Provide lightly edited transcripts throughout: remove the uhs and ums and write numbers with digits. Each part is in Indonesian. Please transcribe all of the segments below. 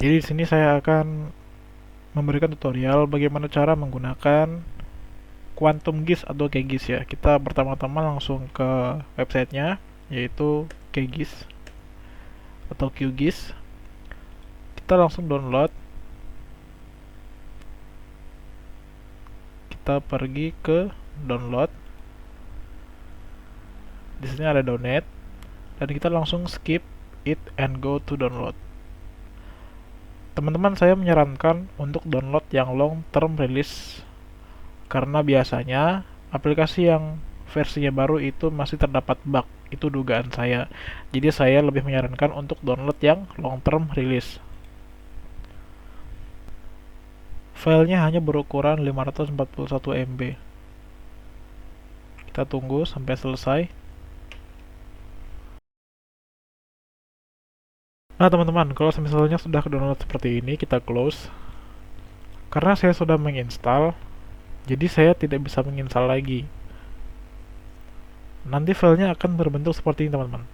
Jadi di sini saya akan memberikan tutorial bagaimana cara menggunakan Quantum GIS atau QGIS ya. Kita pertama-tama langsung ke websitenya, yaitu QGIS atau QGIS. Kita langsung download. Kita pergi ke download. Di sini ada download dan kita langsung skip it and go to download. Teman-teman, saya menyarankan untuk download yang long term release karena biasanya aplikasi yang versinya baru itu masih terdapat bug. Itu dugaan saya. Jadi saya lebih menyarankan untuk download yang long term release. Filenya hanya berukuran 541 MB. Kita tunggu sampai selesai. Nah teman-teman, kalau misalnya sudah download seperti ini, kita close. Karena saya sudah menginstal, jadi saya tidak bisa menginstal lagi. Nanti filenya akan berbentuk seperti ini teman-teman.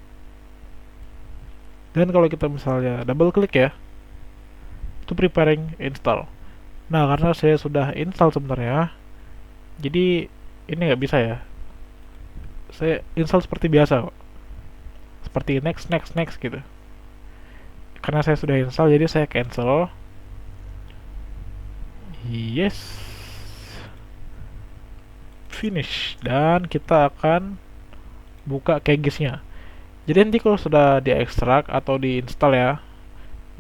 Dan kalau kita misalnya double klik ya, itu preparing install. Nah karena saya sudah install sebenarnya, jadi ini nggak bisa ya. Saya install seperti biasa kok. Seperti next, next, next gitu. Karena saya sudah install, jadi saya cancel. Yes. Finish. Dan kita akan buka QGIS-nya. Jadi nanti kalau sudah diekstrak atau diinstal ya,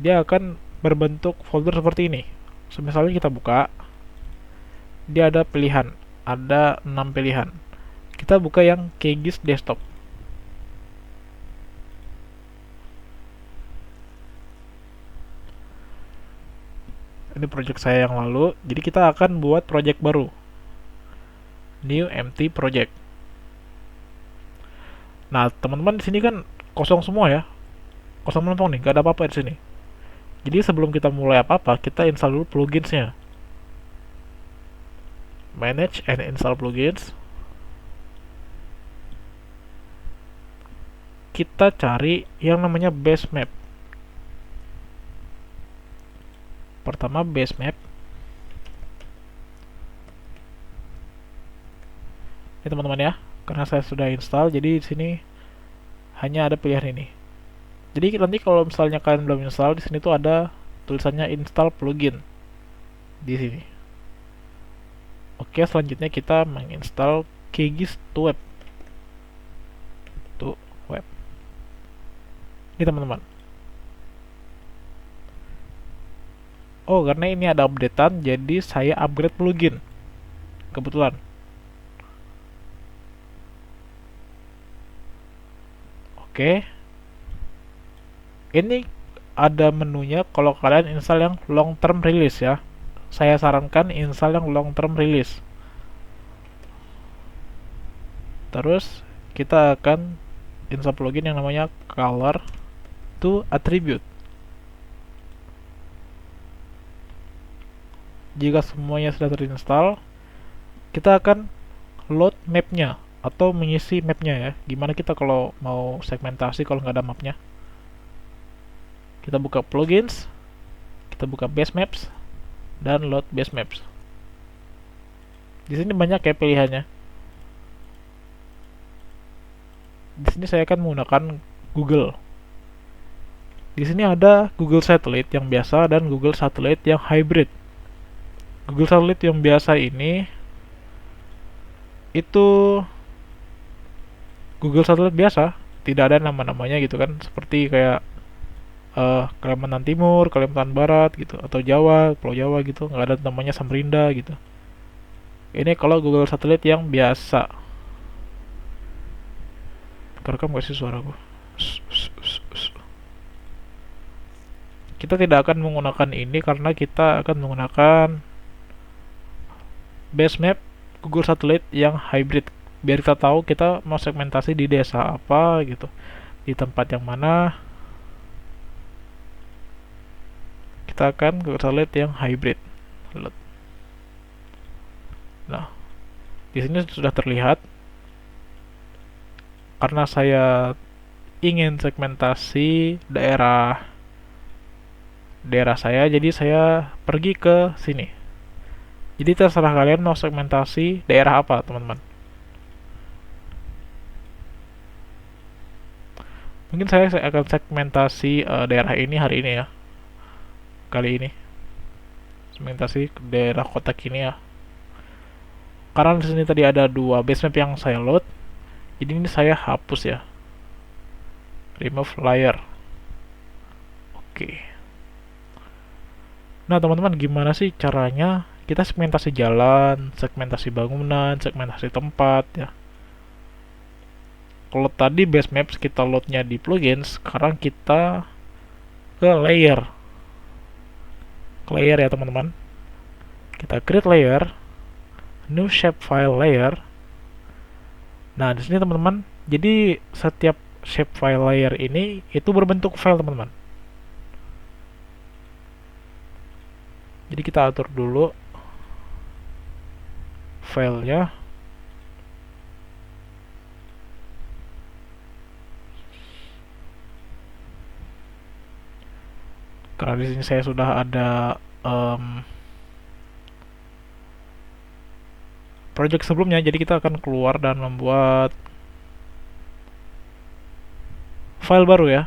dia akan berbentuk folder seperti ini. Misalnya kita buka, dia ada pilihan, ada 6 pilihan. Kita buka yang QGIS desktop. Ini project saya yang lalu, jadi kita akan buat project baru. New empty project. Nah, teman-teman di sini kan kosong semua ya. Kosong melompong nih, gak ada apa-apa di sini. Jadi sebelum kita mulai apa-apa, kita install dulu pluginsnya. Manage and install plugins. Kita cari yang namanya base map. Pertama base map. Ini teman-teman ya, karena saya sudah install, jadi di sini hanya ada pilihan ini. Jadi nanti kalau misalnya kalian belum install, di sini tuh ada tulisannya install plugin di sini. Oke, selanjutnya kita menginstal QGIS to web. To web. Ini teman-teman. Oh, karena ini ada updatean, jadi saya upgrade plugin. Kebetulan. Oke. Ini ada menunya kalau kalian install yang long term release ya. Saya sarankan install yang long term release. Terus kita akan install plugin yang namanya color to attribute. Jika semuanya sudah terinstall, kita akan load mapnya atau mengisi mapnya ya. Gimana kita kalau mau segmentasi kalau nggak ada mapnya? Kita buka plugins, kita buka base maps, dan load base maps. Di sini banyak ya pilihannya. Di sini saya akan menggunakan Google. Di sini ada Google Satellite yang biasa dan Google Satellite yang hybrid. Google Satellite yang biasa ini itu Google Satellite biasa, tidak ada nama-namanya gitu kan, seperti kayak Kalimantan Timur, Kalimantan Barat gitu, atau Jawa, Pulau Jawa gitu, nggak ada namanya Samarinda gitu. Ini kalau Google Satellite yang biasa. Kerekam gak sih suaraku? Kita tidak akan menggunakan ini karena kita akan menggunakan base map Google Satellite yang hybrid. Biar kita tahu kita mau segmentasi di desa apa gitu, di tempat yang mana. Kita akan Google Satellite yang hybrid. Nah, di sini sudah terlihat karena saya ingin segmentasi daerah daerah saya, jadi saya pergi ke sini. Jadi terserah kalian mau segmentasi daerah apa, teman-teman. Mungkin saya akan segmentasi daerah ini hari ini ya, kali ini. Segmentasi ke daerah kotak ini ya. Karena di sini tadi ada dua base map yang saya load, jadi ini saya hapus ya. Remove layer. Oke. Nah, teman-teman, gimana sih caranya kita segmentasi jalan, segmentasi bangunan, segmentasi tempat ya. Kalau tadi base maps kita loadnya di plugin, sekarang kita ke layer. Ke layer ya, teman-teman. Kita create layer, new shapefile layer. Nah, di sini teman-teman, jadi setiap shapefile layer ini itu berbentuk file, teman-teman. Jadi kita atur dulu filenya. Karena di sini saya sudah ada project sebelumnya, jadi kita akan keluar dan membuat file baru ya.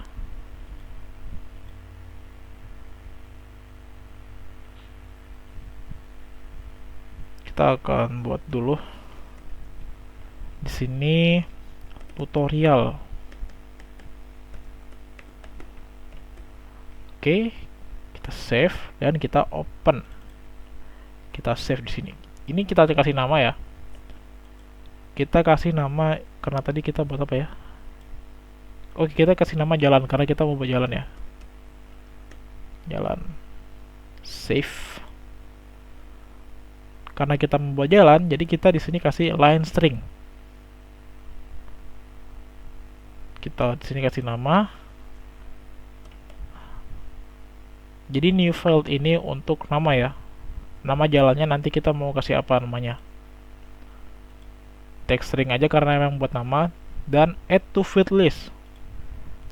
Kita akan buat dulu di sini tutorial. Oke, kita save dan kita open. Kita save di sini. Ini kita kasih nama ya. Kita kasih nama karena tadi kita buat apa ya? Oke, kita kasih nama jalan karena kita mau buat jalan ya. Jalan. Save. Karena kita membuat jalan, jadi kita di sini kasih line string. Kita di sini kasih nama. Jadi new file ini untuk nama ya. Nama jalannya nanti kita mau kasih apa namanya. Text string aja karena memang buat nama, dan add to feed list.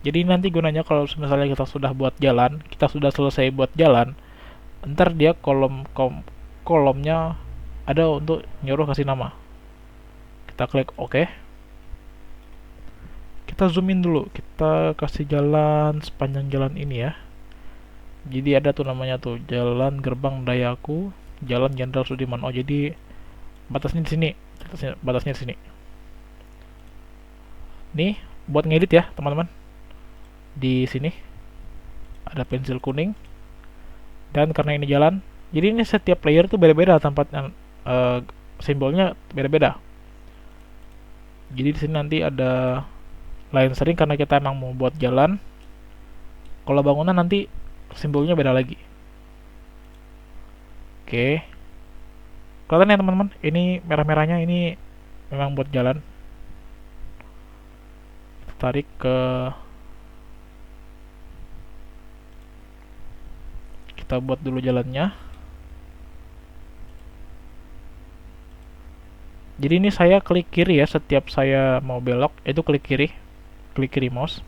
Jadi nanti gunanya kalau misalnya kita sudah buat jalan, kita sudah selesai buat jalan, ntar dia kolomnya ada untuk nyuruh kasih nama. Kita klik OK. Kita zoom in dulu, kita kasih jalan sepanjang jalan ini ya. Jadi ada tuh namanya tuh Jalan Gerbang Dayaku, Jalan Jenderal Sudirman. Oh, jadi batasnya di sini. Batasnya di sini. Nih, buat ngedit ya, teman-teman. Di sini ada pensil kuning. Dan karena ini jalan, jadi ini setiap player tuh beda-beda tempatnya, simbolnya beda-beda. Jadi di sini nanti ada line string karena kita emang mau buat jalan. Kalau bangunan nanti simbolnya beda lagi. Oke. Kelihatan ya teman-teman, ini merah-merahnya ini memang buat jalan. Tarik ke, kita buat dulu jalannya. Jadi ini saya klik kiri ya, setiap saya mau belok itu klik kiri mouse.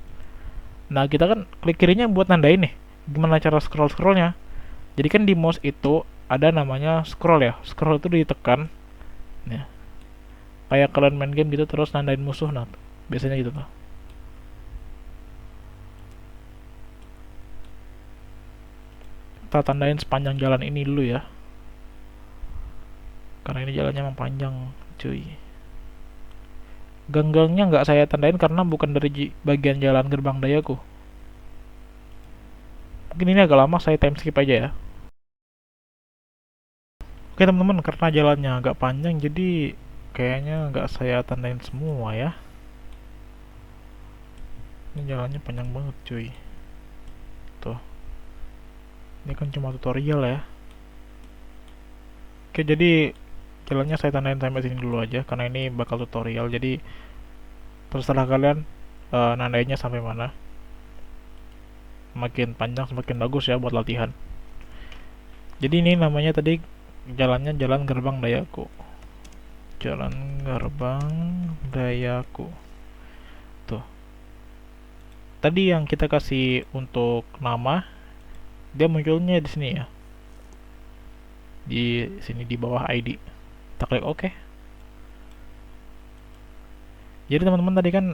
Nah, kita kan klik kirinya buat nandain nih gimana cara scrollnya. Jadi kan di mouse itu ada namanya scroll ya. Scroll itu ditekan ya. Kayak kalian main game gitu terus nandain musuh, nah biasanya gitu tuh. Kita tandain sepanjang jalan ini dulu ya, karena ini jalannya emang panjang cuy. Gang-gangnya nggak saya tandain karena bukan dari bagian Jalan Gerbang Dayaku. Mungkin ini agak lama, saya time skip aja ya. Oke teman-teman, karena jalannya agak panjang jadi kayaknya nggak saya tandain semua ya. Ini jalannya panjang banget cuy. Tuh. Ini kan cuma tutorial ya. Oke, jadi jalannya saya tandain sampai sini dulu aja karena ini bakal tutorial. Jadi terserah kalian nandainnya sampai mana. Semakin panjang semakin bagus ya buat latihan. Jadi ini namanya tadi jalannya Jalan Gerbang Dayaku. Jalan Gerbang Dayaku. Tuh. Tadi yang kita kasih untuk nama dia munculnya di sini ya, di sini di bawah ID. Kita klik OK. Jadi teman-teman tadi kan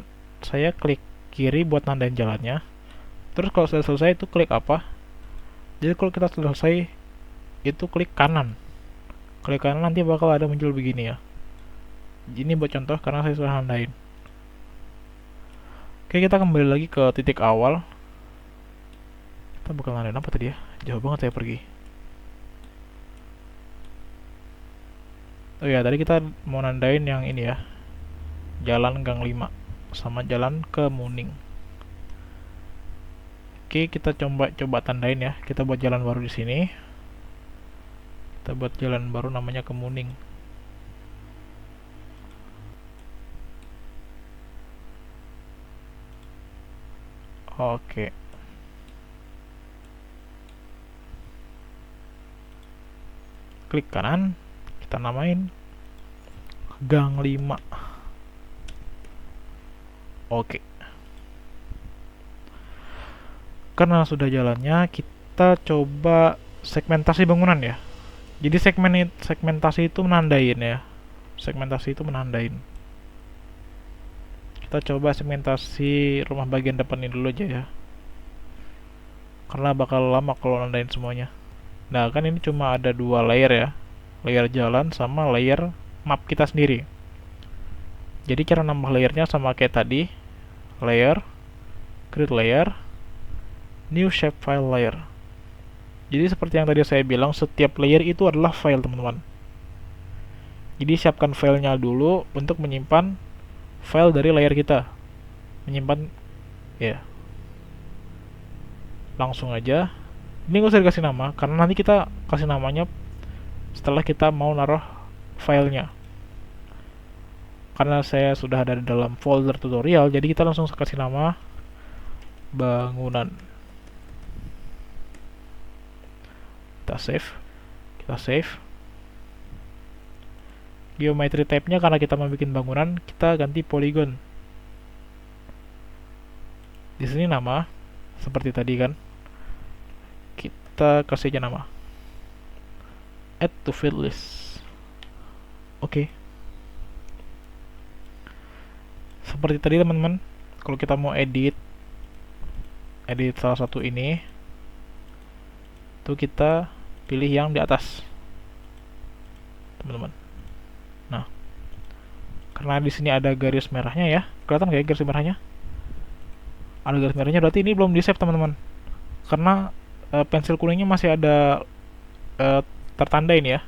saya klik kiri buat nandain jalannya, terus kalau sudah selesai itu klik apa, jadi kalau kita sudah selesai itu klik kanan. Klik kanan nanti bakal ada muncul begini ya. Ini buat contoh karena saya sudah nandain. Oke, kita kembali lagi ke titik awal. Kita bakal nandain apa tadi ya, jauh banget saya pergi. Oh ya, tadi kita mau nandain yang ini ya, jalan Gang 5 sama jalan ke Muning. Oke, kita coba tandain ya. Kita buat jalan baru di sini. Kita buat jalan baru namanya ke Muning. Oke. Klik kanan, kita namain Gang 5. Oke. Karena sudah jalannya, kita coba segmentasi bangunan ya. Jadi segmentasi itu menandain ya. Segmentasi itu menandain. Kita coba segmentasi rumah bagian depan ini dulu aja ya. Karena bakal lama kalau nandain semuanya. Nah, kan ini cuma ada 2 layer ya. Layer jalan sama layer map kita sendiri. Jadi cara nambah layernya sama kayak tadi. Layer, create layer, new shapefile layer. Jadi seperti yang tadi saya bilang, setiap layer itu adalah file teman-teman. Jadi siapkan filenya dulu untuk menyimpan file dari layer kita. Menyimpan ya. Langsung aja. Ini nggak usah dikasih nama karena nanti kita kasih namanya setelah kita mau naruh filenya. Karena saya sudah ada di dalam folder tutorial, jadi kita langsung kasih nama bangunan. Kita save. Geometry type-nya karena kita mau bikin bangunan, kita ganti polygon. Di sini nama seperti tadi kan. Kita kasih aja nama add to field list. Oke. Seperti tadi teman-teman, kalau kita mau edit salah satu ini, tuh kita pilih yang di atas, teman-teman. Nah, karena di sini ada garis merahnya ya, kelihatan nggak ya garis merahnya? Ada garis merahnya, berarti ini belum di save teman-teman, karena pensil kuningnya masih ada tertandain ya.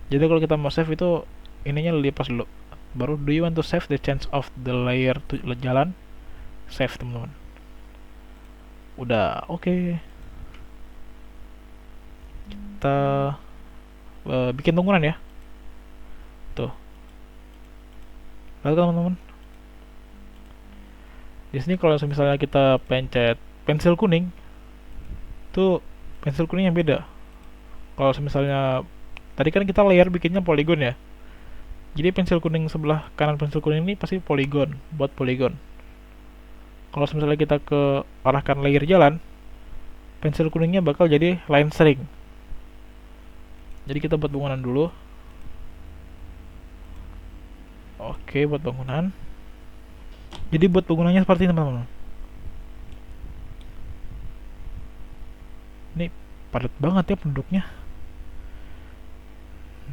Jadi kalau kita mau save itu ininya dilepas dulu. Baru do you want to save the change of the layer to jalan? Save teman-teman. Udah oke. Kita bikin bangunan ya. Tuh. Lalu teman-teman. Di sini kalau misalnya kita pencet pensil kuning, tuh pensil kuningnya beda. Kalau misalnya tadi kan kita layer bikinnya polygon ya. Jadi pensil kuning sebelah kanan pensil kuning ini pasti polygon, buat polygon. Kalau misalnya kita ke arahkan layer jalan, pensil kuningnya bakal jadi line string. Jadi kita buat bangunan dulu. Oke, buat bangunan. Jadi buat bangunannya seperti ini teman-teman. Ini padat banget ya penduduknya.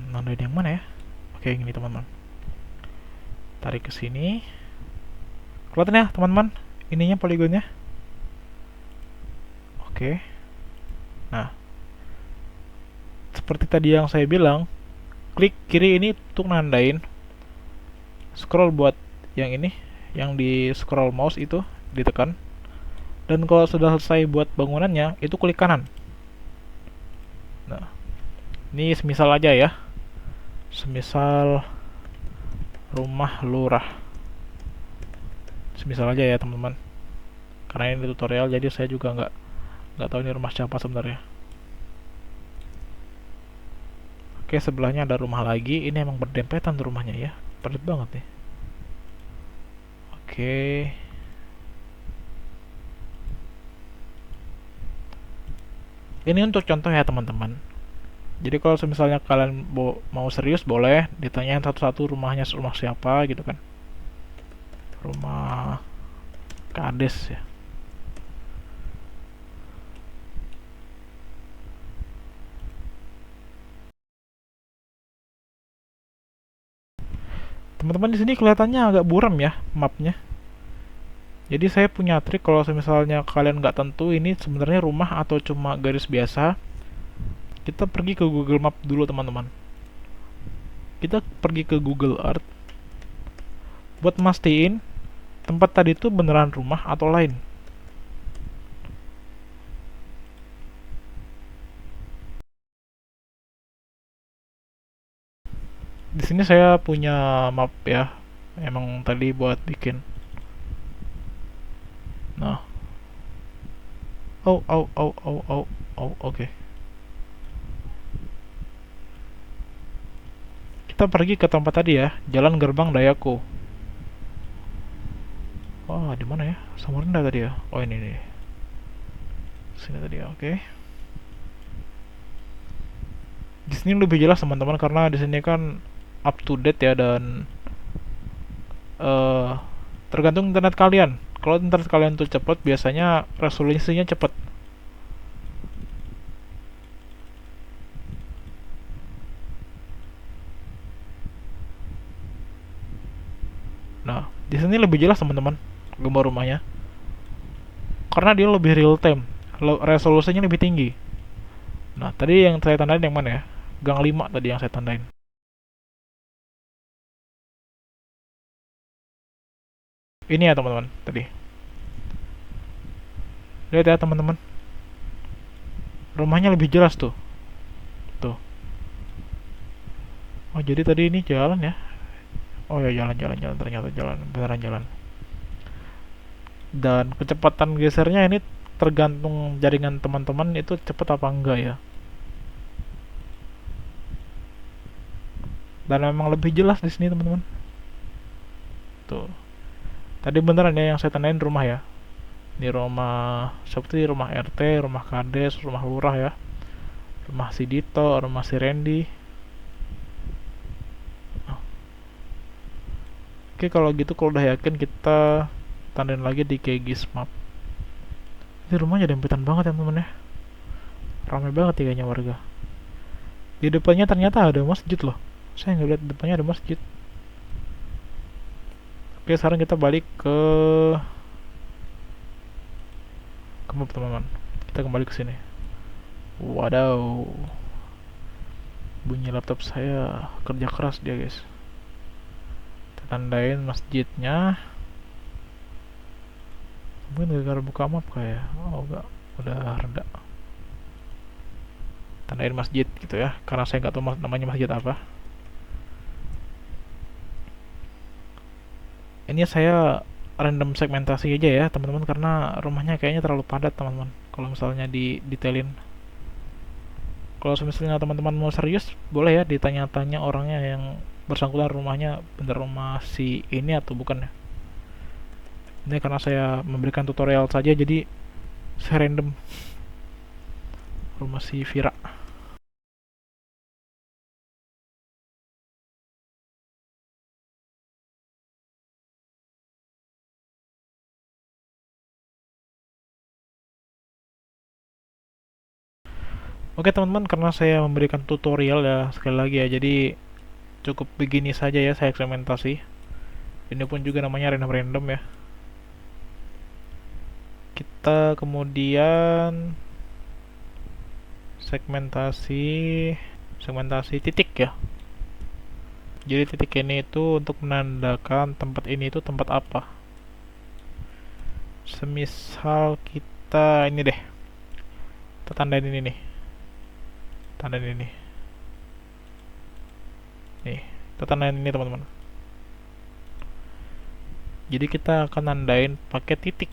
Nandain yang mana ya? Oke, ini teman-teman. Tarik ke sini. Kelihatan ya, teman-teman? Ininya poligonnya. Oke. Nah. Seperti tadi yang saya bilang, klik kiri ini untuk nandain. Scroll buat yang ini, yang di scroll mouse itu ditekan. Dan kalau sudah selesai buat bangunannya, itu klik kanan. Nah. Ini semisal aja ya. Semisal rumah lurah. Semisal aja ya teman-teman. Karena ini tutorial jadi saya juga nggak tahu ini rumah siapa sebenarnya. Oke, sebelahnya ada rumah lagi. Ini emang berdempetan tuh rumahnya ya. Padat banget nih. Oke. Ini untuk contoh ya teman-teman. Jadi kalau misalnya kalian mau serius, boleh ditanyain satu-satu rumahnya rumah siapa gitu kan. Rumah Kades ya. Teman-teman di sini kelihatannya agak buram ya mapnya. Jadi saya punya trik kalau misalnya kalian nggak tentu ini sebenarnya rumah atau cuma garis biasa, kita pergi ke Google Map dulu teman-teman. Kita pergi ke Google Earth buat mastiin tempat tadi itu beneran rumah atau lain. Di sini saya punya map ya, emang tadi buat bikin. Nah, oke. Kita pergi ke tempat tadi ya, Jalan Gerbang Dayako. Wah, di mana ya? Samarinda tadi ya. Oh ini nih. Sini tadi ya, oke. Di sini lebih jelas teman-teman karena di sini kan up to date ya dan eh tergantung internet kalian. Kalau internet kalian tuh cepat, biasanya resolusinya cepat. Nah, di sini lebih jelas teman-teman gambar rumahnya karena dia lebih real time, resolusinya lebih tinggi. Nah, tadi yang saya tandain yang mana ya? Gang 5 tadi yang saya tandain. Ini ya teman-teman, tadi. Lihat ya teman-teman. Rumahnya lebih jelas tuh. Tuh. Oh, jadi tadi ini jalan ya. Oh ya, jalan ternyata jalan, beneran jalan. Dan kecepatan gesernya ini tergantung jaringan teman-teman itu cepat apa enggak ya. Dan memang lebih jelas di sini teman-teman. Tuh. Tadi beneran ya yang saya tandain rumah ya. Di rumah seperti rumah RT, rumah Kades, rumah lurah ya. Rumah si Dito, rumah si Randy. Oke, kalau gitu kalau udah yakin kita tandain lagi di Kegis Map. Ini rumahnya dempetan banget ya teman-teman ya. Ramai banget ya kayaknya warga. Di depannya ternyata ada masjid loh. Saya nggak lihat depannya ada masjid. Oke, sekarang kita balik ke map teman-teman. Kita kembali ke sini. Wadaw, bunyi laptop saya kerja keras dia guys. Kita tandain masjidnya. Mungkin gara-gara buka map kayak. Oh enggak, udah reda. Tandain masjid gitu ya, karena saya nggak tahu namanya masjid apa. Ini saya random segmentasi aja ya teman-teman karena rumahnya kayaknya terlalu padat teman-teman. Kalau misalnya di detailin. Kalau misalnya teman-teman mau serius, boleh ya ditanya-tanya orangnya yang bersangkutan rumahnya bener rumah si ini atau bukan ya. Ini karena saya memberikan tutorial saja jadi saya random rumah si Vira. Oke teman-teman, karena saya memberikan tutorial ya sekali lagi ya, jadi cukup begini saja ya saya eksperimentasi. Ini pun juga namanya random-random ya. Kita kemudian segmentasi segmentasi titik ya. Jadi titik ini itu untuk menandakan tempat ini itu tempat apa. Semisal kita ini deh, kita tandain ini nih, tandain ini nih, kita tandain ini teman-teman. Jadi kita akan nandain pakai titik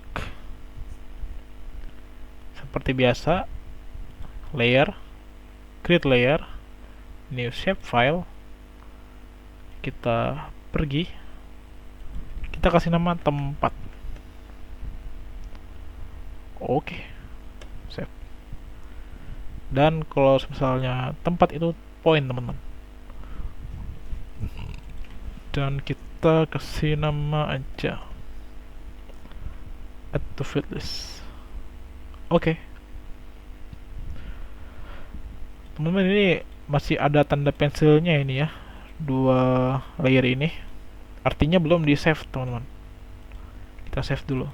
seperti biasa. Layer, create layer, new shape file, kita pergi, kita kasih nama tempat. Oke, save. Dan kalau misalnya tempat itu point, teman-teman. Dan kita kasih nama aja add to field list. Oke. Teman-teman, ini masih ada tanda pensilnya ini ya, dua layer ini. Artinya belum di save, teman-teman. Kita save dulu.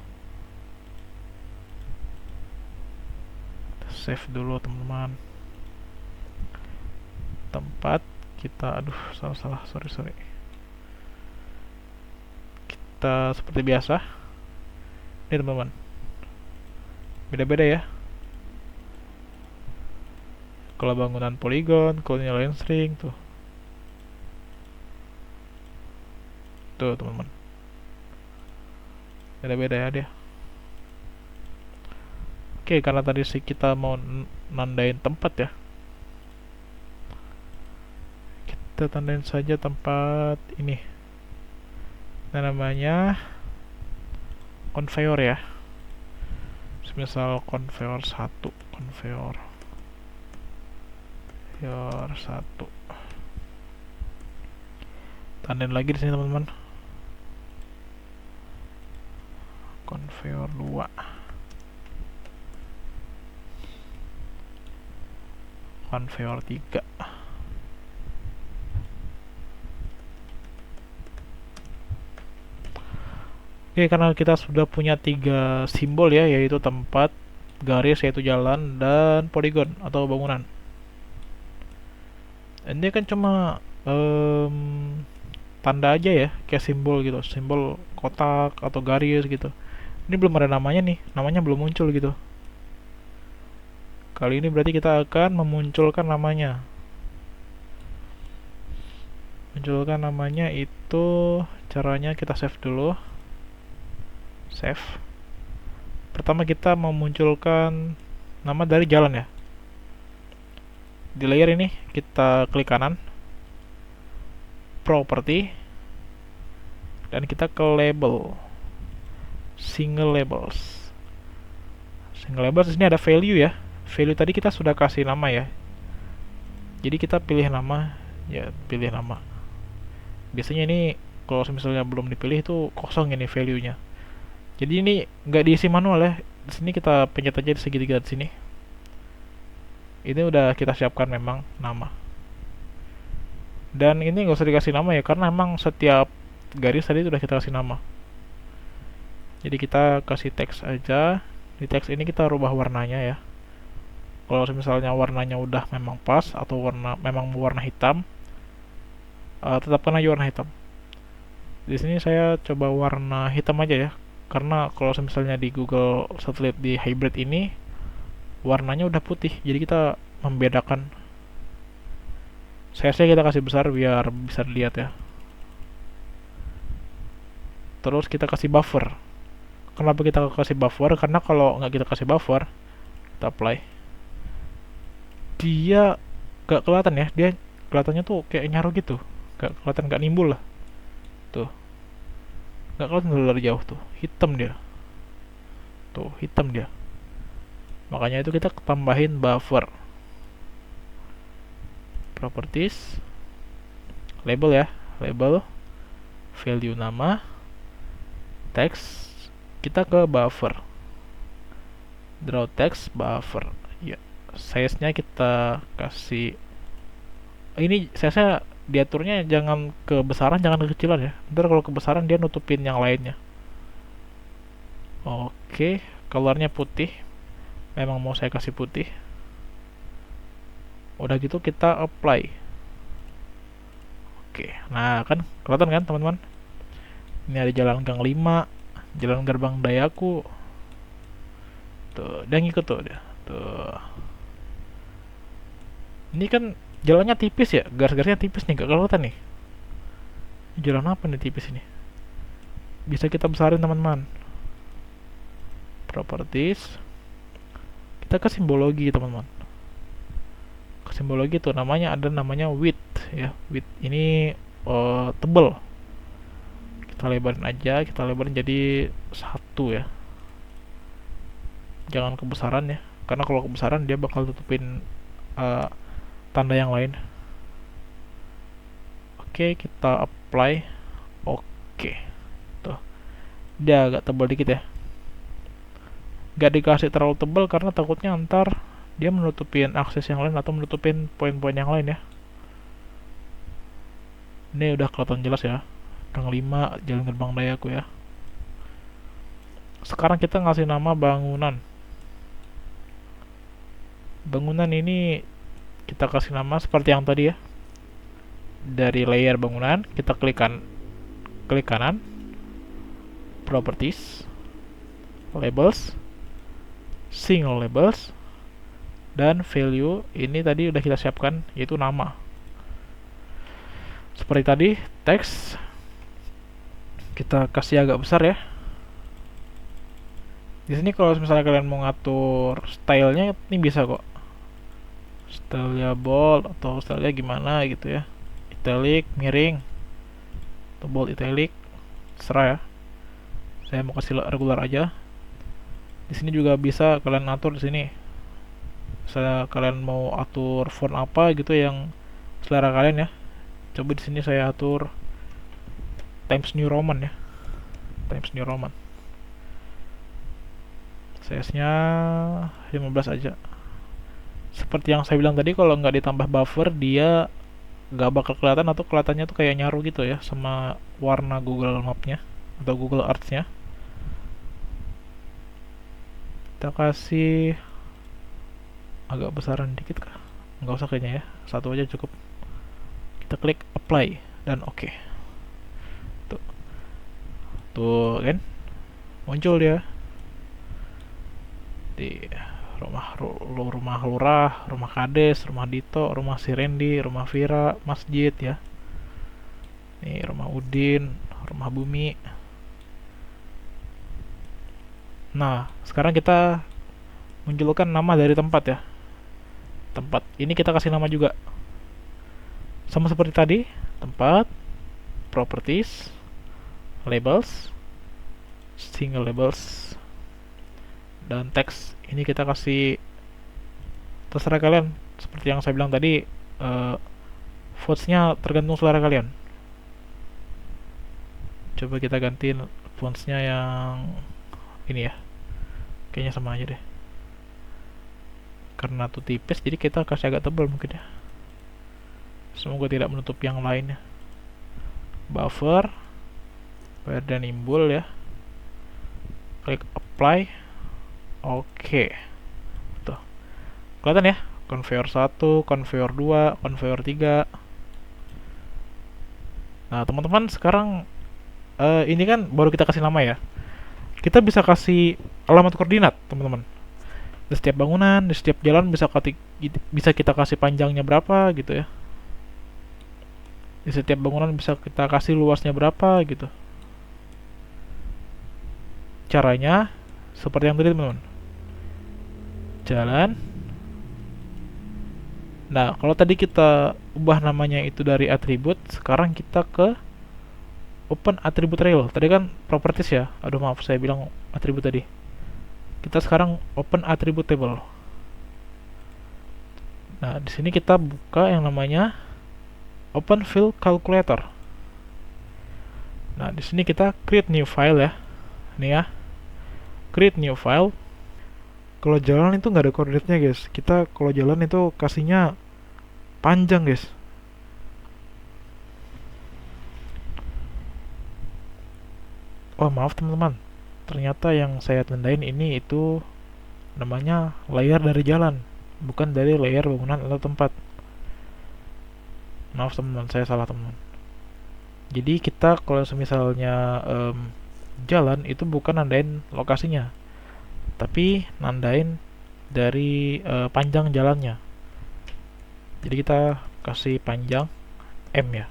Save dulu, teman-teman. Tempat kita, aduh, salah, sorry. Kita seperti biasa. Ini, teman-teman. Beda-beda ya. Kalau bangunan poligon, kalau nyalain string tuh. Tuh, teman-teman. Beda-beda ya dia. Oke, karena tadi sih kita mau nandain tempat ya. Kita tandain saja tempat ini. Nah, namanya conveyor ya. Misal conveyor 1, conveyor 1. Tandain lagi di sini, teman-teman. Conveyor 2. Conveyor 3. Oke, karena kita sudah punya 3 simbol ya, yaitu tempat, garis yaitu jalan, dan poligon atau bangunan. Ini kan cuma tanda aja ya, kayak simbol gitu, simbol kotak atau garis gitu. Ini belum ada namanya nih, namanya belum muncul gitu. Kali ini berarti kita akan memunculkan namanya. Munculkan namanya itu caranya kita save dulu. Save. Pertama kita memunculkan nama dari jalan ya. Di layer ini kita klik kanan, property, dan kita ke label, single labels. Single labels ini ada value ya. Value tadi kita sudah kasih nama ya. Jadi kita pilih nama, ya pilih nama. Biasanya ini kalau misalnya belum dipilih itu kosong ini value-nya. Jadi ini nggak diisi manual ya. Di sini kita pencet aja di segitiga di sini. Ini udah kita siapkan memang nama. Dan ini nggak usah dikasih nama ya, karena memang setiap garis tadi sudah kita kasih nama. Jadi kita kasih teks aja. Di teks ini kita rubah warnanya ya. Kalau misalnya warnanya udah memang pas atau memang warna hitam, tetapkan aja warna hitam. Di sini saya coba warna hitam aja ya. Karena kalau misalnya di Google Satellite di hybrid ini warnanya udah putih, jadi kita membedakan. Size-nya kita kasih besar biar bisa dilihat ya. Terus kita kasih buffer. Kenapa kita kasih buffer? Karena kalau nggak kita kasih buffer, kita apply, dia nggak kelihatan ya. Dia kelihatannya tuh kayak nyaru gitu, nggak kelihatan, nggak nimbul lah. Tuh, nggak kelihatan dari jauh tuh, hitam dia. Tuh, hitam dia. Makanya itu kita tambahin buffer. Properties, label ya, label, value nama, text, kita ke buffer, draw text buffer ya. Size-nya kita kasih, ini size-nya diaturnya jangan kebesaran, jangan kekecilan ya. Ntar kalau kebesaran dia nutupin yang lainnya. Oke, colornya putih, memang mau saya kasih putih. Udah gitu kita apply. Oke, nah kan kelihatan kan teman-teman, ini ada jalan gang 5, jalan gerbang Dayaku tuh, dia ngikut tuh dia tuh. Ini kan jalannya tipis ya, garis-garisnya tipis nih, gak kelihatan nih. Jalan apa nih tipis ini? Bisa kita besarin teman-teman. Properties, kita ke simbologi teman-teman. Ke simbologi tuh namanya ada namanya width ya. Width ini tebel. Kita lebarin aja, kita lebarin jadi 1 ya. Jangan kebesaran ya, karena kalau kebesaran dia bakal tutupin uh, tanda yang lain. Oke, kita apply. Oke, tuh dia agak tebal dikit ya. Gak dikasih terlalu tebal karena takutnya ntar dia menutupin akses yang lain atau menutupin poin-poin yang lain ya. Ini udah kelihatan jelas ya, Gang 5 Jalan Gerbang Dayaku ya. Sekarang kita ngasih nama bangunan. Bangunan ini kita kasih nama seperti yang tadi ya. Dari layer bangunan kita klik kanan, properties, labels, single labels, dan value. Ini tadi udah kita siapkan, yaitu nama. Seperti tadi, teks kita kasih agak besar ya. Di sini kalau misalnya kalian mau ngatur stylenya, ini bisa kok. Stylenya bold atau stylenya gimana gitu ya. Italic, miring, atau bold italic, serah ya. Saya mau kasih regular aja. Di sini juga bisa kalian atur di sini. Misalnya kalian mau atur font apa gitu yang selera kalian ya. Coba di sini saya atur Times New Roman ya. Times New Roman. Size-nya 15 aja. Seperti yang saya bilang tadi, kalau nggak ditambah buffer dia nggak bakal kelihatan atau kelihatannya tuh kayak nyaru gitu ya sama warna Google Map-nya atau Google Earth-nya. Kita kasih agak besaran dikit kah? Nggak usah kayaknya ya, satu aja cukup. Kita klik apply dan oke. Tuh kan muncul dia di rumah lurah, rumah kades, rumah Dito, rumah si Randy, rumah Vira, masjid ya. Nih rumah Udin, rumah Bumi. Nah, sekarang kita munculkan nama dari tempat ya. Tempat ini kita kasih nama juga. Sama seperti tadi, tempat, properties, labels, single labels, dan teks. Ini kita kasih terserah kalian. Seperti yang saya bilang tadi, fontsnya tergantung selera kalian. Coba kita gantiin fontsnya yang ini ya. Kayaknya sama aja deh. Karena tuh tipis, jadi kita kasih agak tebal mungkin ya. Semoga tidak menutup yang lainnya. Buffer, dan nimbul ya. Klik apply. Oke. Tuh. Kelihatan ya? Conveyor 1, conveyor 2, conveyor 3. Nah, teman-teman, sekarang ini kan baru kita kasih nama ya. Kita bisa kasih alamat koordinat, teman-teman. Di setiap bangunan, di setiap jalan bisa kita kasih panjangnya berapa gitu ya. Di setiap bangunan bisa kita kasih luasnya berapa gitu. Caranya seperti yang tadi, teman-teman. Jalan. Nah, kalau tadi kita ubah namanya itu dari atribut, sekarang kita ke open attribute rail. Tadi kan properties ya. Aduh maaf, saya bilang atribut tadi. Kita sekarang open attribute table. Nah, di sini kita buka yang namanya open field calculator. Nah, di sini kita create new file ya. Ini ya. Create new file. Kalau jalan itu nggak ada koordinatnya guys. Kita kalau jalan itu kasihnya panjang guys. Oh maaf teman-teman, ternyata yang saya tandain ini itu namanya layer dari jalan, bukan dari layer bangunan atau tempat. Maaf teman-teman, saya salah teman-teman. Jadi kita kalau misalnya jalan itu bukan nandain lokasinya, tapi nandain dari panjang jalannya. Jadi kita kasih panjang M ya,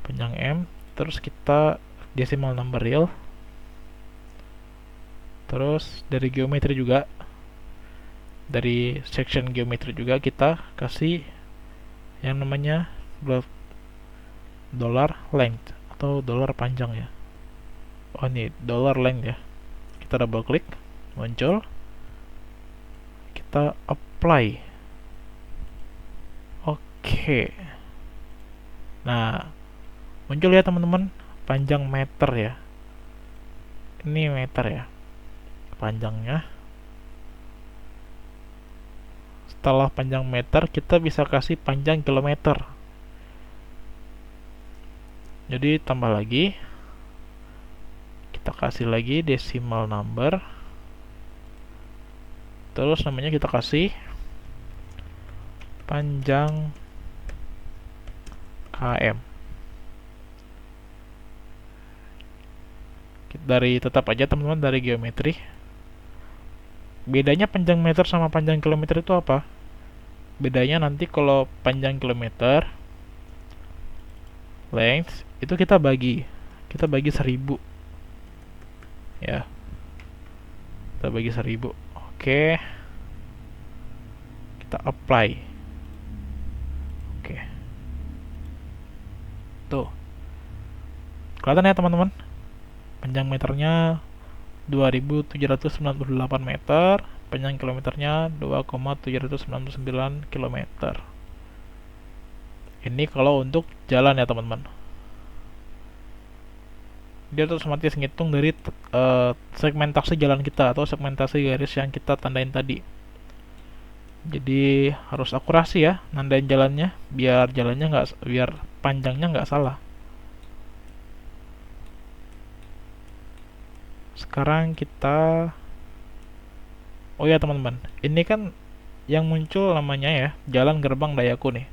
panjang M, terus kita decimal number real, terus dari geometri juga, dari section geometri juga kita kasih yang namanya dollar length atau dollar panjang ya. Oh ini dollar length ya. Kita double klik, muncul, kita apply. Oke. Nah, muncul ya teman-teman, panjang meter ya. Ini meter ya, panjangnya. Setelah panjang meter, kita bisa kasih panjang kilometer. Jadi tambah lagi, kita kasih lagi decimal number. Terus namanya kita kasih panjang km. Dari tetap aja teman-teman, dari geometri. Bedanya panjang meter sama panjang kilometer itu apa? Bedanya nanti kalau panjang kilometer length itu kita bagi 1000 ya, kita bagi 1000. Oke, kita apply. Oke, tuh kelihatan ya teman-teman, panjang meternya 2798 meter, panjang kilometernya 2,799 km. Ini kalau untuk jalan ya teman-teman. Dia otomatis ngitung dari segmentasi jalan kita atau segmentasi garis yang kita tandain tadi. Jadi harus akurasi ya nandain jalannya, biar panjangnya nggak salah. Sekarang kita, oh ya teman-teman, ini kan yang muncul namanya ya Jalan Gerbang Dayaku nih.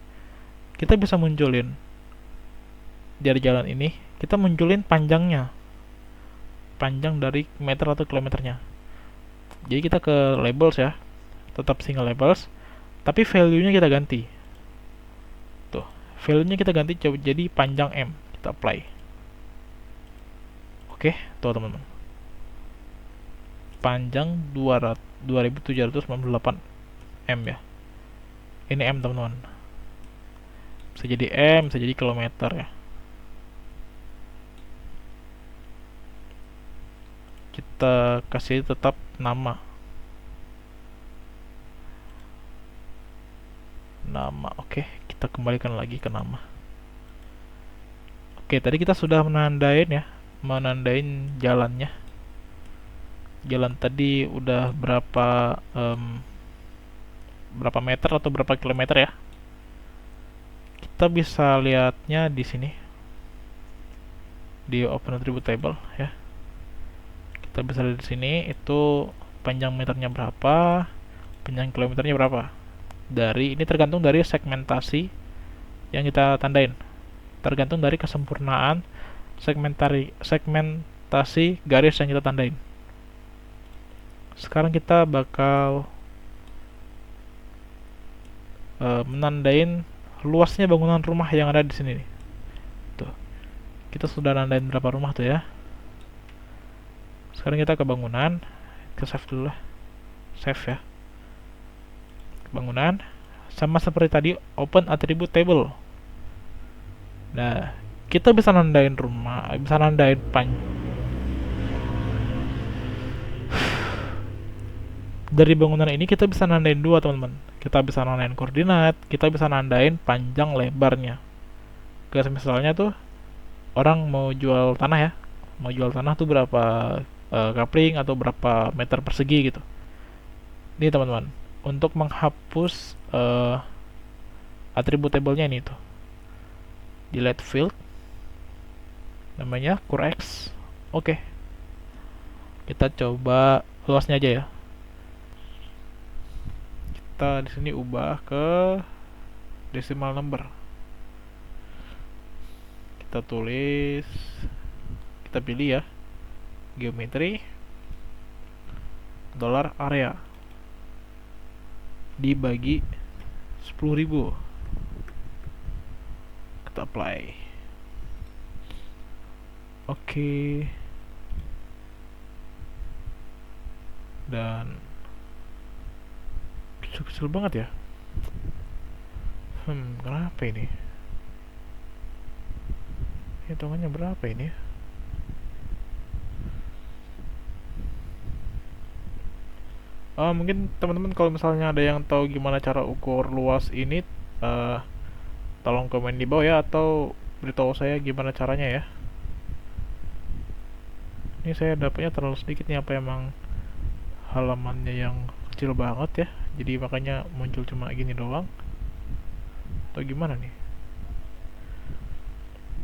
Kita bisa munculin dari jalan ini, kita munculin panjangnya, panjang dari meter atau kilometernya. Jadi kita ke labels ya, tetap single labels, tapi value-nya kita ganti. Tuh, value-nya kita ganti coba jadi panjang M. Kita apply. Oke, tuh teman-teman. Panjang 2798 M ya. Ini M teman-teman. Bisa jadi M, bisa jadi kilometer ya. Kita kasih tetap nama. Oke, kita kembalikan lagi ke nama. Oke, tadi kita sudah menandain jalannya. Jalan tadi udah berapa meter atau berapa kilometer ya. Kita bisa lihatnya di sini di Open Attribute Table ya. Kita bisa lihat di sini itu panjang meternya berapa, panjang kilometernya berapa. Dari ini tergantung dari segmentasi yang kita tandain. Tergantung dari kesempurnaan segmentasi garis yang kita tandain. Sekarang kita bakal menandain luasnya bangunan rumah yang ada di sini nih. Tuh. Kita sudah nandain berapa rumah tuh ya. Sekarang kita ke bangunan. Kita save dulu lah. Save ya. Bangunan. Sama seperti tadi, open attribute table. Nah, kita bisa nandain rumah, bisa nandain dari bangunan ini kita bisa nandain dua teman-teman. Kita bisa nandain koordinat, kita bisa nandain panjang lebarnya. Kayak misalnya tuh orang mau jual tanah ya, mau jual tanah tuh berapa kapling atau berapa meter persegi gitu. Ini teman-teman, untuk menghapus atributable-nya ini tuh, delete field, namanya curX. Oke, kita coba luasnya aja ya. Kita di sini ubah ke decimal number. Kita tulis, kita pilih ya, geometri dollar area dibagi 10.000. Kita apply. Oke. Dan kecil banget ya. Kenapa ini? Hitungannya berapa ini? Mungkin teman-teman kalau misalnya ada yang tahu gimana cara ukur luas ini, tolong komen di bawah ya, atau beritahu saya gimana caranya ya. Ini saya dapatnya terlalu sedikit nih, apa emang halamannya yang kecil banget ya, jadi makanya muncul cuma gini doang, atau gimana nih.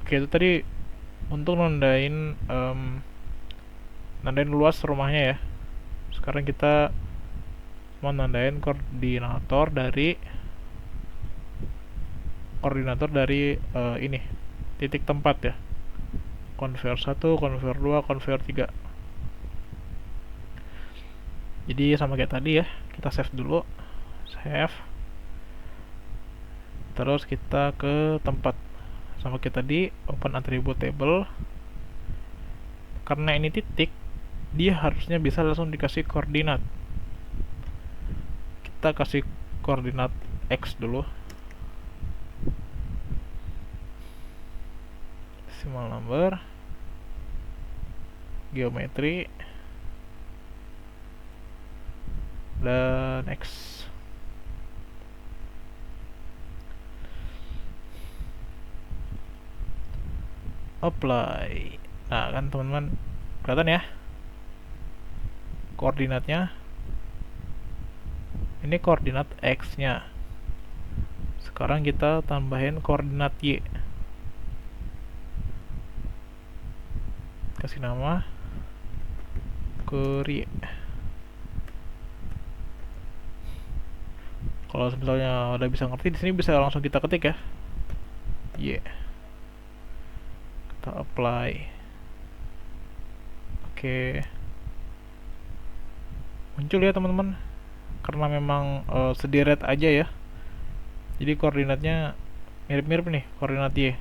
Oke, itu tadi untuk nandain luas rumahnya ya. Sekarang kita mau nandain koordinator dari ini titik tempat ya, konver 1, konver 2, konver 3. Jadi sama kayak tadi ya, kita save dulu, save, terus kita ke tempat sama kayak tadi, open attribute table. Karena ini titik, dia harusnya bisa langsung dikasih koordinat. Kita kasih koordinat X dulu, decimal number, geometri, dan X. Apply. Nah kan teman-teman, kelihatan ya koordinatnya. Ini koordinat X nya. Sekarang kita tambahin koordinat Y, kasih nama query. Kalau misalnya udah bisa ngerti, di sini bisa langsung kita ketik ya, Y. Kita apply. Oke, muncul ya teman-teman, karena memang sederet aja ya, jadi koordinatnya mirip-mirip nih koordinat Y.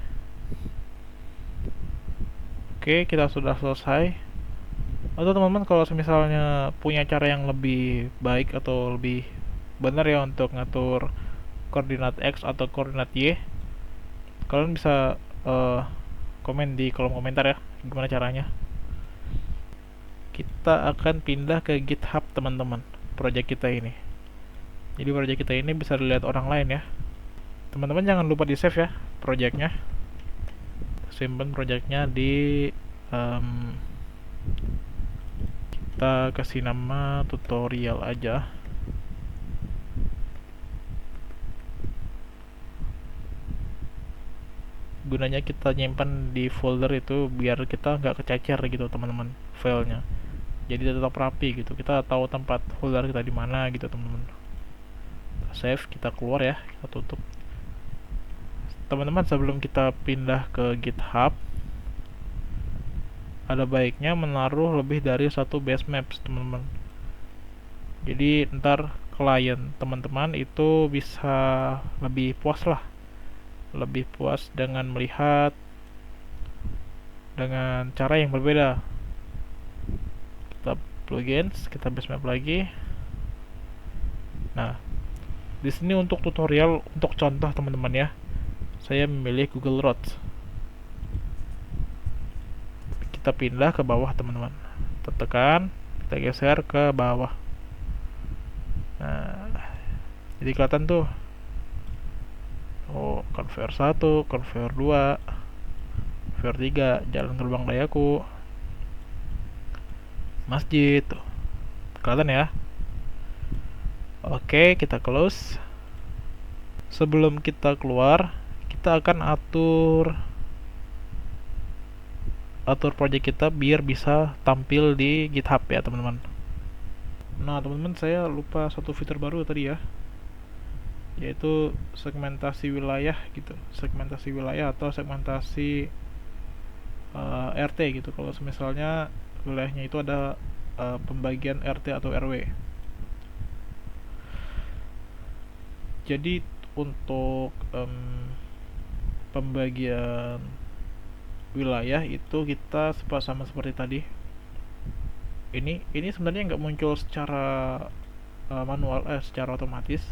Oke, kita sudah selesai. Atau teman-teman kalau misalnya punya cara yang lebih baik atau lebih benar ya untuk ngatur koordinat X atau koordinat Y, kalian bisa komen di kolom komentar ya, gimana caranya. Kita akan pindah ke GitHub teman-teman, project kita ini. Jadi project kita ini bisa dilihat orang lain ya. Teman-teman jangan lupa di save ya projectnya. Simpan projectnya di kita kasih nama tutorial aja. Gunanya kita nyimpan di folder itu biar kita nggak kecacar gitu teman-teman filenya, jadi tetap rapi gitu, kita tahu tempat folder kita di mana gitu teman-teman. Save, kita keluar ya, kita tutup. Teman-teman, sebelum kita pindah ke GitHub, ada baiknya menaruh lebih dari satu base maps teman-teman. Jadi ntar klien teman-teman itu bisa lebih puas lah, lebih puas dengan melihat dengan cara yang berbeda. Kita plugins, kita base map lagi. Nah, di sini untuk tutorial, untuk contoh teman-teman ya, saya memilih Google Roads. Kita pindah ke bawah teman-teman, tekan, kita geser ke bawah. Nah, jadi kelihatan tuh, oh, konver 1, konver 2, konver 3, jalan gerbang dayaku, masjid tuh, kelihatan ya. Oke, kita close. Sebelum kita keluar, kita akan atur project kita biar bisa tampil di GitHub ya teman-teman. Nah teman-teman, saya lupa satu fitur baru tadi ya, yaitu segmentasi wilayah gitu, segmentasi wilayah atau segmentasi RT gitu. Kalau misalnya wilayahnya itu ada pembagian RT atau RW. Jadi untuk pembagian wilayah itu kita sama seperti tadi. Ini sebenarnya nggak muncul secara manual, secara otomatis.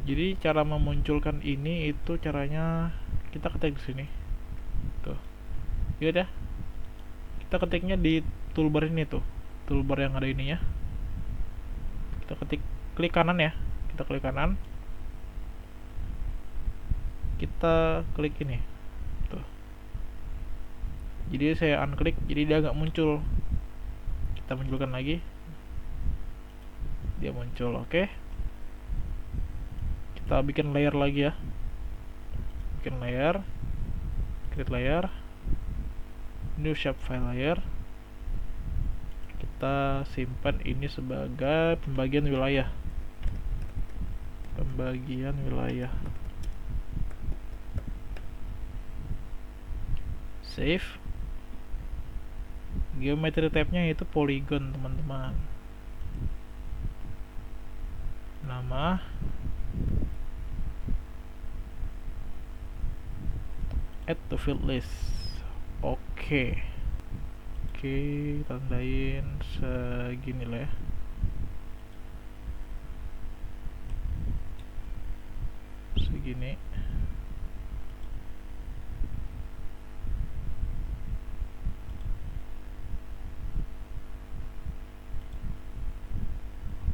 Jadi cara memunculkan ini itu caranya kita ketik di sini. Tuh. Lihat ya. Kita ketiknya di toolbar ini tuh. Toolbar yang ada ininya. Kita klik kanan ya. Kita klik kanan. kita klik ini tuh. Jadi saya unklik, jadi dia nggak muncul. Kita munculkan lagi, dia muncul. Oke, kita bikin layer lagi ya, bikin layer, create layer, new shapefile layer. Kita simpan ini sebagai pembagian wilayah, save. Geometry type-nya itu polygon, teman-teman. Nama, add to field list. Oke, tandain segini lah ya. Segini.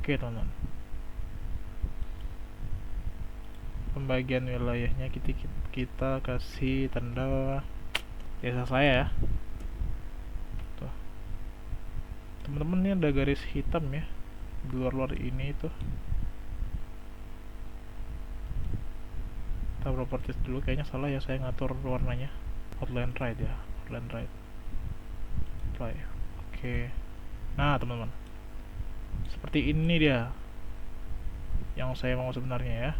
Oke, teman-teman. Pembagian wilayahnya kita kasih tanda desa saya ya. Tuh. Teman-teman, ini ada garis hitam ya di luar ini tuh. Kita properties dulu, kayaknya salah ya saya ngatur warnanya. Outline right ya, outline right. Apply. Oke. Nah, teman-teman, seperti ini dia yang saya mau sebenarnya ya,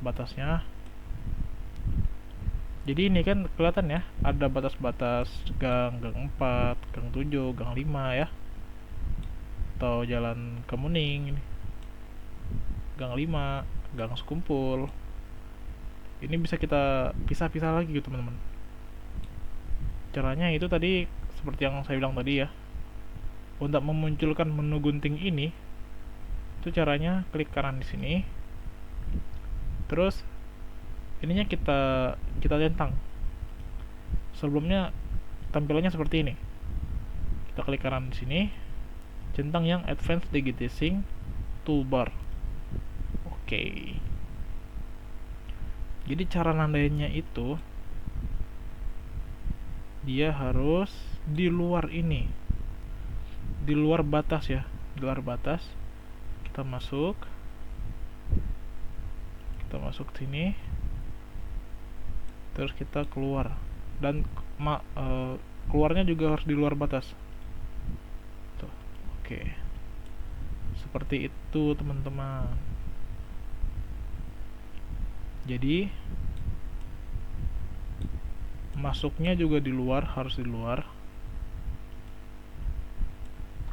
batasnya. Jadi ini kan kelihatan ya, ada batas-batas gang 4, gang 7, gang 5 ya, atau jalan Kemuning ini, gang 5, gang Sekumpul. Ini bisa kita pisah-pisah lagi gitu, teman-teman. Caranya itu tadi seperti yang saya bilang tadi ya. Untuk memunculkan menu gunting ini, itu caranya klik kanan di sini. Terus ininya kita centang. Sebelumnya tampilannya seperti ini. Kita klik kanan di sini, centang yang Advanced Digitizing Toolbar. Oke. Jadi cara nandainnya itu dia harus di luar ini, di luar batas ya, di luar batas. Kita masuk sini, terus kita keluar, dan keluarnya juga harus di luar batas tuh. Oke, seperti itu teman-teman. Jadi masuknya juga di luar, harus di luar.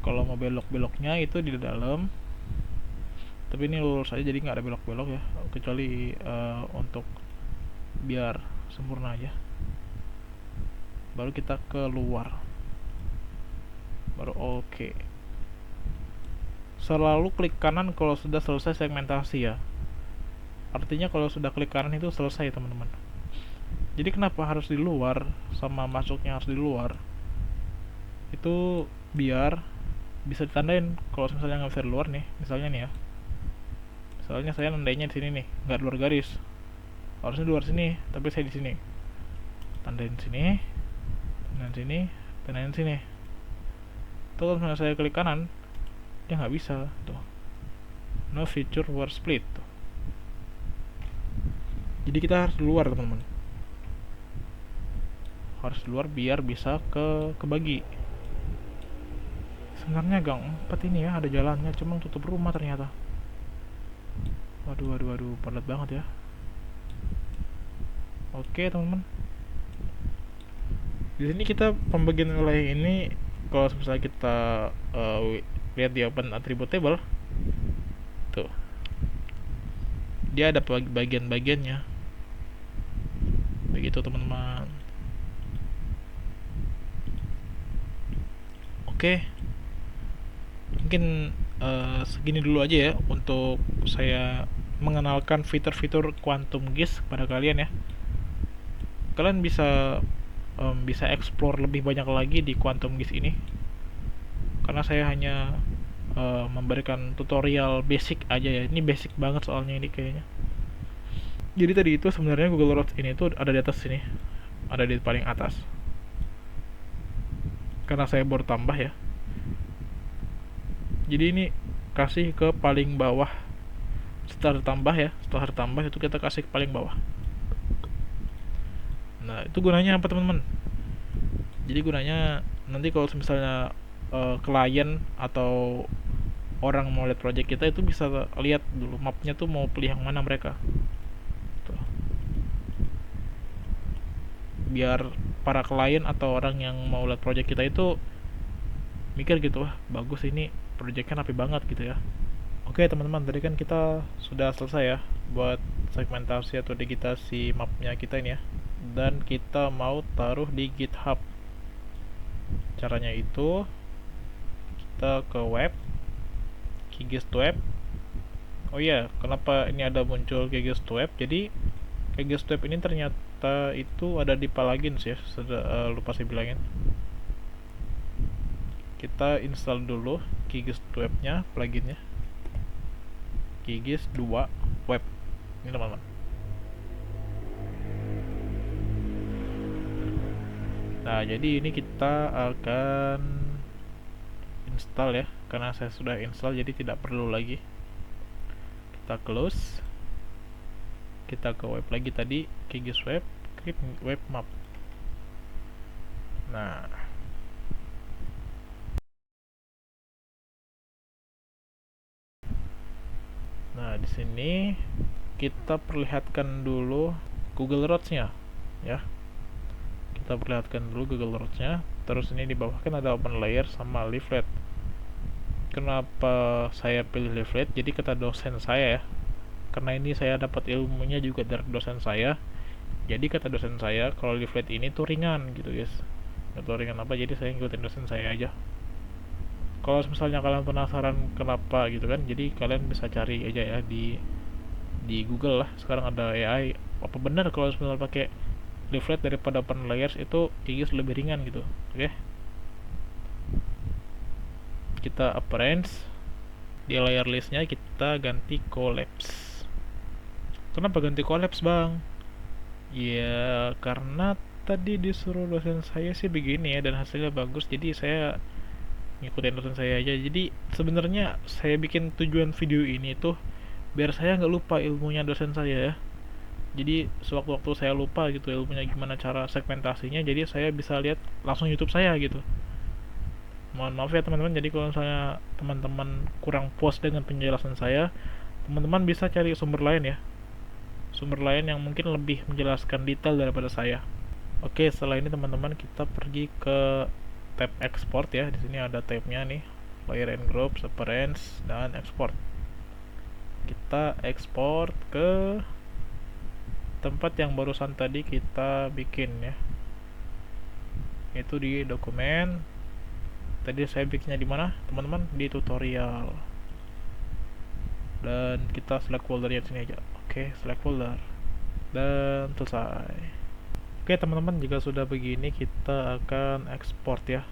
Kalau mau belok-beloknya itu di dalam, tapi ini lurus aja jadi nggak ada belok-belok ya, kecuali untuk biar sempurna aja. Baru kita keluar, baru oke. Selalu klik kanan kalau sudah selesai segmentasi ya, artinya kalau sudah klik kanan itu selesai, teman-teman. Jadi kenapa harus di luar sama masuknya harus di luar, itu biar bisa ditandain. Kalau misalnya nggak bisa di luar nih, misalnya nih ya, misalnya saya nandainya di sini nih, nggak di luar garis, harusnya di luar sini, tapi saya di sini. Tandain sini, tandain sini, tandain sini. Tuh kalau misalnya saya klik kanan, dia nggak bisa tuh. No feature were split tuh. Jadi kita harus di luar, teman-teman. Harus di luar biar bisa kebagi. Sebenarnya gang 4 ini ya ada jalannya, cuma tutup rumah ternyata. Waduh, padat banget ya. Oke, teman-teman. Di sini kita pembagian wilayah ini, kalau misalnya kita lihat di open attribute table, tuh, dia ada bagian-bagiannya. Begitu, teman-teman. Oke. Mungkin segini dulu aja ya untuk saya mengenalkan fitur-fitur Quantum GIS pada kalian ya. Kalian bisa explore lebih banyak lagi di Quantum GIS ini, karena saya hanya memberikan tutorial basic aja ya. Ini basic banget soalnya ini kayaknya. Jadi tadi itu sebenarnya Google Roads ini tuh ada di atas sini, ada di paling atas. Karena saya baru tambah ya. Jadi ini kasih ke paling bawah. Setelah tambah ya, setelah tambah itu kita kasih ke paling bawah. Nah, itu gunanya apa teman-teman? Jadi gunanya nanti kalau misalnya klien atau orang mau lihat project kita itu bisa lihat dulu mapnya tuh mau pilih yang mana mereka. Tuh. Biar para klien atau orang yang mau lihat project kita itu mikir gitu, wah bagus ini projectnya rapi banget gitu ya. Oke teman-teman, tadi kan kita sudah selesai ya buat segmentasi atau digitasi mapnya kita ini ya. Dan kita mau taruh di GitHub. Caranya itu kita ke web, Kigist web. Oh iya, kenapa ini ada muncul Kigist web? Jadi Kigist web ini ternyata itu ada di plugins ya. Sudah lupa saya bilangin. Kita install dulu Kigist webnya, pluginnya. Kigist 2 web. Ini teman-teman. Nah, jadi ini kita akan install ya, karena saya sudah install jadi tidak perlu lagi. Kita close, kita ke web lagi tadi, Kigis web, klik web map. Nah, di sini kita perlihatkan dulu Google Roads-nya ya. Kita perlihatkan dulu Google Roads-nya. Terus ini di bawah kan ada open layer sama leaflet. Kenapa saya pilih leaflet? Jadi kata dosen saya ya, karena ini saya dapat ilmunya juga dari dosen saya. Jadi kata dosen saya kalau leaflet ini tuh ringan gitu guys. Gak tau ringan apa, jadi saya ngikutin dosen saya aja. Kalau misalnya kalian penasaran kenapa gitu kan, jadi kalian bisa cari aja ya di Google lah. Sekarang ada AI, apa benar kalau misalnya pakai leaflet daripada open layers itu Kigis lebih ringan gitu. Oke, kita appearance, di layer listnya kita ganti collapse. Kenapa ganti collapse bang? Ya karena tadi disuruh dosen saya sih begini ya, dan hasilnya bagus, jadi saya ngikutin dosen saya aja. Jadi sebenarnya saya bikin tujuan video ini tuh biar saya nggak lupa ilmunya dosen saya ya. Jadi sewaktu-waktu saya lupa gitu ilmunya gimana cara segmentasinya, jadi saya bisa lihat langsung YouTube saya gitu. Mohon maaf ya teman-teman, jadi kalau misalnya teman-teman kurang puas dengan penjelasan saya, teman-teman bisa cari sumber lain ya, sumber lain yang mungkin lebih menjelaskan detail daripada saya. Oke, setelah ini teman-teman kita pergi ke tab export ya. Di sini ada tabnya nih, layer and group, appearance, dan export. Kita export ke tempat yang barusan tadi kita bikin ya. Itu di dokumen. Tadi saya bikinnya di mana, teman-teman? Di tutorial. Dan kita select foldernya di sini aja. Oke, select folder. Dan selesai. Oke, teman-teman, jika sudah begini kita akan export ya.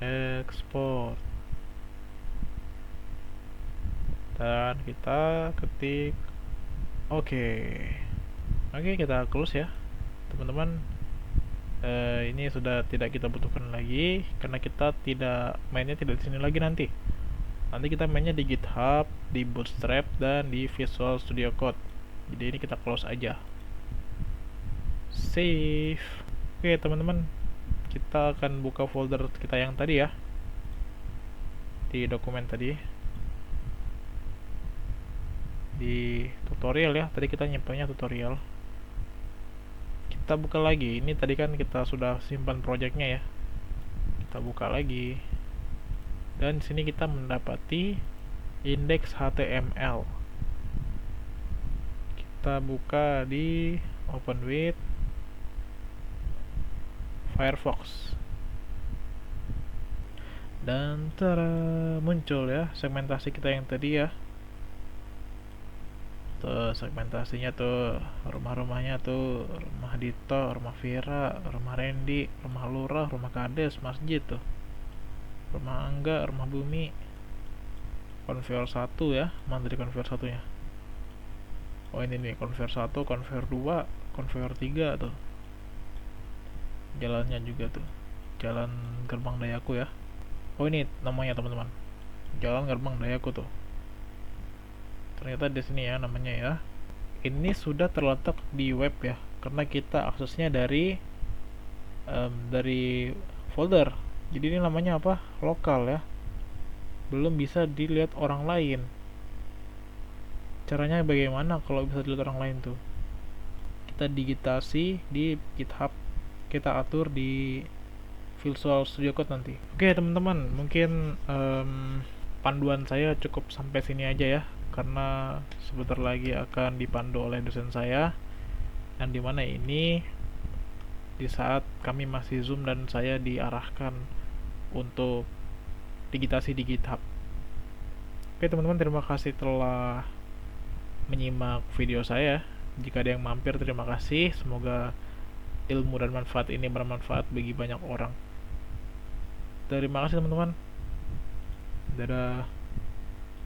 Export. Dan kita ketik oke. Oke, kita close ya. Teman-teman, ini sudah tidak kita butuhkan lagi karena kita tidak mainnya tidak di sini lagi nanti. Nanti kita mainnya di GitHub, di Bootstrap, dan di Visual Studio Code. Jadi ini kita close aja. Save. Oke teman-teman, kita akan buka folder kita yang tadi ya, di dokumen tadi, di tutorial ya. Tadi kita nyimpannya tutorial. Kita buka lagi. Ini tadi kan kita sudah simpan projectnya ya. Kita buka lagi. Dan sini kita mendapati index HTML. Kita buka di open with Firefox. Dan muncul ya segmentasi kita yang tadi ya. Tuh segmentasinya tuh, rumah-rumahnya tuh, rumah Dito, rumah Vira, rumah Randy, rumah Lurah, rumah Kades, masjid tuh, rumah Angga, rumah Bumi, konviewer 1 ya, mana dari konviewer 1 nya. Oh ini nih, konver 1, konver 2, konver 3 tuh. Jalannya juga tuh. Jalan Gerbang Dayaku ya. Oh ini namanya teman-teman. Jalan Gerbang Dayaku tuh. Ternyata di sini ya namanya ya. Ini sudah terletak di web ya, karena kita aksesnya dari folder. Jadi ini namanya apa? Lokal ya. Belum bisa dilihat orang lain. Caranya bagaimana kalau bisa dilihat orang lain tuh? Kita digitasi di GitHub, kita atur di Visual Studio Code nanti. Oke teman-teman, mungkin panduan saya cukup sampai sini aja ya, karena sebentar lagi akan dipandu oleh dosen saya, yang dimana ini di saat kami masih Zoom dan saya diarahkan untuk digitasi di GitHub. Oke teman-teman, terima kasih telah menyimak video saya. Jika ada yang mampir, terima kasih. Semoga ilmu dan manfaat ini bermanfaat bagi banyak orang. Terima kasih teman-teman. Dadah.